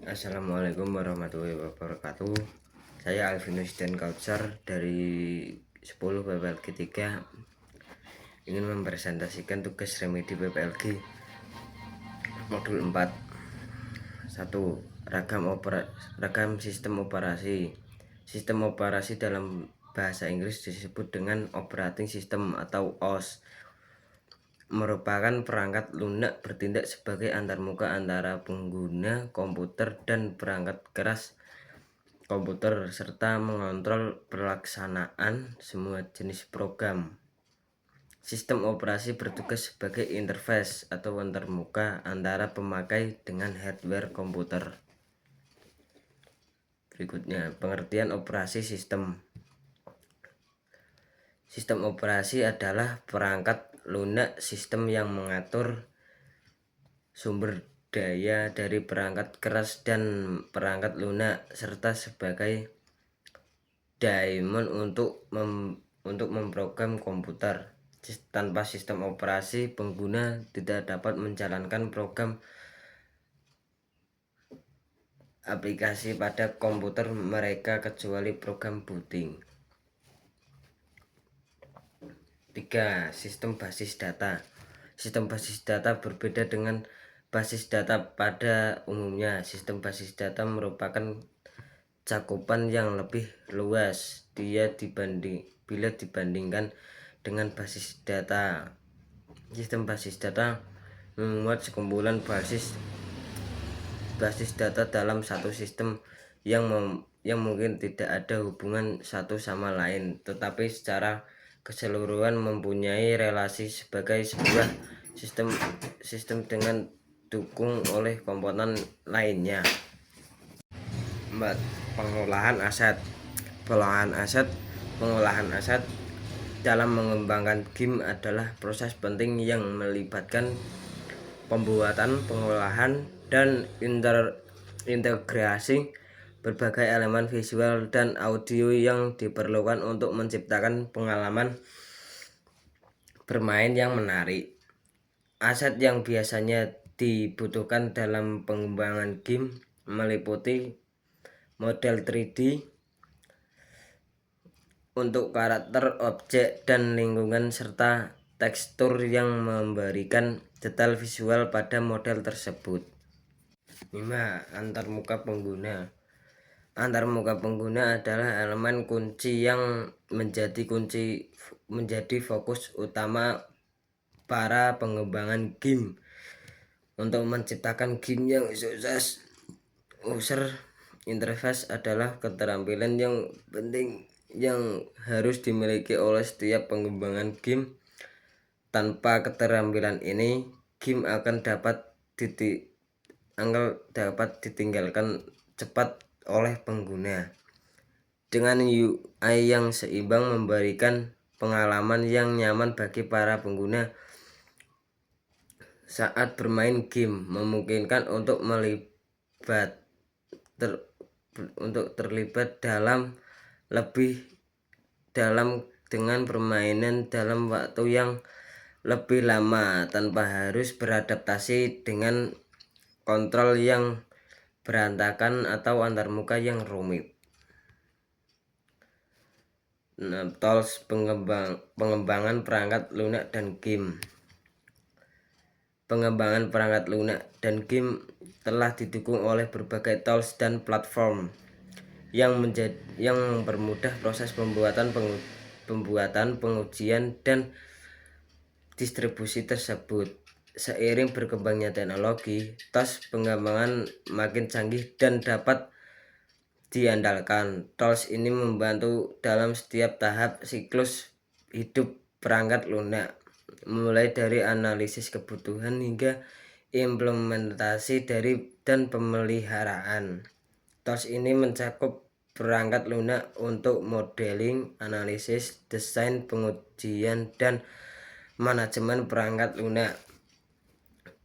Assalamualaikum warahmatullahi wabarakatuh. Saya Alvinus dan Kautsar dari 10 PPLG 3 ingin mempresentasikan tugas remedi PPLG modul 4. 1. Ragam sistem operasi. Sistem operasi dalam bahasa Inggris disebut dengan operating system atau OS, merupakan perangkat lunak bertindak sebagai antarmuka antara pengguna komputer dan perangkat keras komputer serta mengontrol pelaksanaan semua jenis program. Sistem operasi bertugas sebagai interface atau antarmuka antara pemakai dengan hardware komputer. Berikutnya, pengertian operasi sistem. Sistem operasi adalah perangkat lunak sistem yang mengatur sumber daya dari perangkat keras dan perangkat lunak serta sebagai daemon untuk memprogram komputer. Tanpa sistem operasi, pengguna tidak dapat menjalankan program aplikasi pada komputer mereka kecuali program booting. 3. Sistem basis data. Sistem basis data berbeda dengan basis data pada umumnya. Sistem basis data merupakan cakupan yang lebih luas bila dibandingkan dengan basis data. Sistem basis data memuat sekumpulan basis data dalam satu sistem yang mungkin tidak ada hubungan satu sama lain, tetapi secara keseluruhan mempunyai relasi sebagai sebuah sistem dengan didukung oleh komponen lainnya. 4. Pengolahan aset. Pengolahan aset dalam mengembangkan game adalah proses penting yang melibatkan pembuatan, pengolahan, dan integrasi berbagai elemen visual dan audio yang diperlukan untuk menciptakan pengalaman bermain yang menarik. Aset yang biasanya dibutuhkan dalam pengembangan game meliputi model 3D untuk karakter, objek, dan lingkungan serta tekstur yang memberikan detail visual pada model tersebut. 5. Antarmuka pengguna. Antarmuka pengguna adalah elemen kunci yang menjadi fokus utama para pengembangan game. Untuk menciptakan game yang sukses, user interface adalah keterampilan yang penting yang harus dimiliki oleh setiap pengembangan game. Tanpa keterampilan ini, game akan dapat ditinggalkan cepat oleh pengguna. Dengan UI yang seimbang memberikan pengalaman yang nyaman bagi para pengguna saat bermain game, memungkinkan untuk terlibat lebih dalam dengan permainan dalam waktu yang lebih lama tanpa harus beradaptasi dengan kontrol yang berantakan atau antarmuka yang rumit. 6. Tools pengembangan perangkat lunak dan game. Pengembangan perangkat lunak dan game telah didukung oleh berbagai tools dan platform yang mempermudah proses pembuatan, pengujian, dan distribusi tersebut. Seiring berkembangnya teknologi, tools pengembangan makin canggih dan dapat diandalkan. Tools ini membantu dalam setiap tahap siklus hidup perangkat lunak, mulai dari analisis kebutuhan hingga implementasi dan pemeliharaan. Tools ini mencakup perangkat lunak untuk modeling, analisis, desain, pengujian, dan manajemen perangkat lunak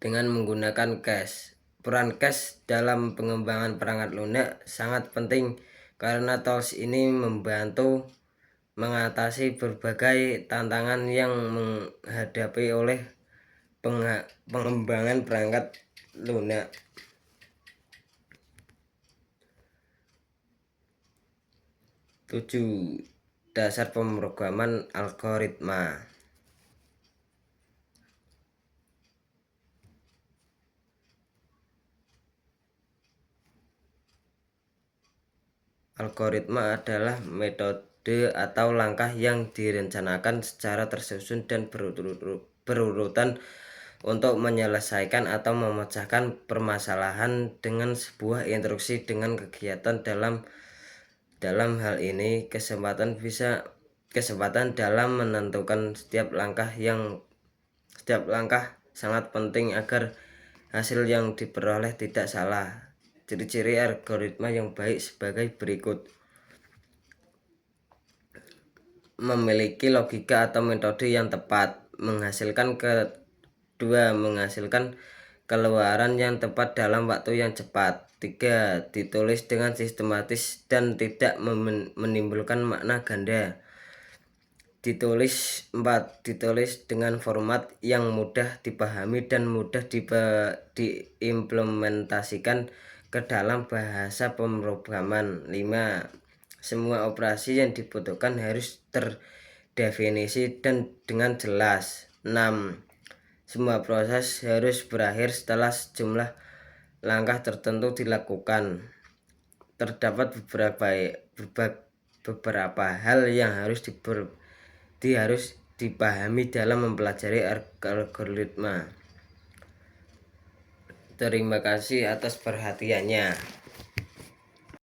dengan menggunakan cache. Peran cache dalam pengembangan perangkat lunak sangat penting karena tools ini membantu mengatasi berbagai tantangan yang menghadapi oleh pengembangan perangkat lunak. 7. Dasar pemrograman algoritma. Algoritma adalah metode atau langkah yang direncanakan secara tersusun dan berurutan untuk menyelesaikan atau memecahkan permasalahan dengan sebuah instruksi dengan kegiatan dalam hal ini kesempatan dalam menentukan setiap langkah sangat penting agar hasil yang diperoleh tidak salah. Ciri-ciri algoritma yang baik sebagai berikut: memiliki logika atau metode yang tepat, menghasilkan keluaran yang tepat dalam waktu yang cepat. 3. Ditulis dengan sistematis dan tidak menimbulkan makna ganda. 4. Ditulis dengan format yang mudah dipahami dan mudah diimplementasikan ke dalam bahasa pemrograman. 5. Semua operasi yang dibutuhkan harus terdefinisi dan dengan jelas. 6. Semua proses harus berakhir setelah sejumlah langkah tertentu dilakukan. Terdapat beberapa hal yang harus dipahami dalam mempelajari algoritma. Terima kasih atas perhatiannya.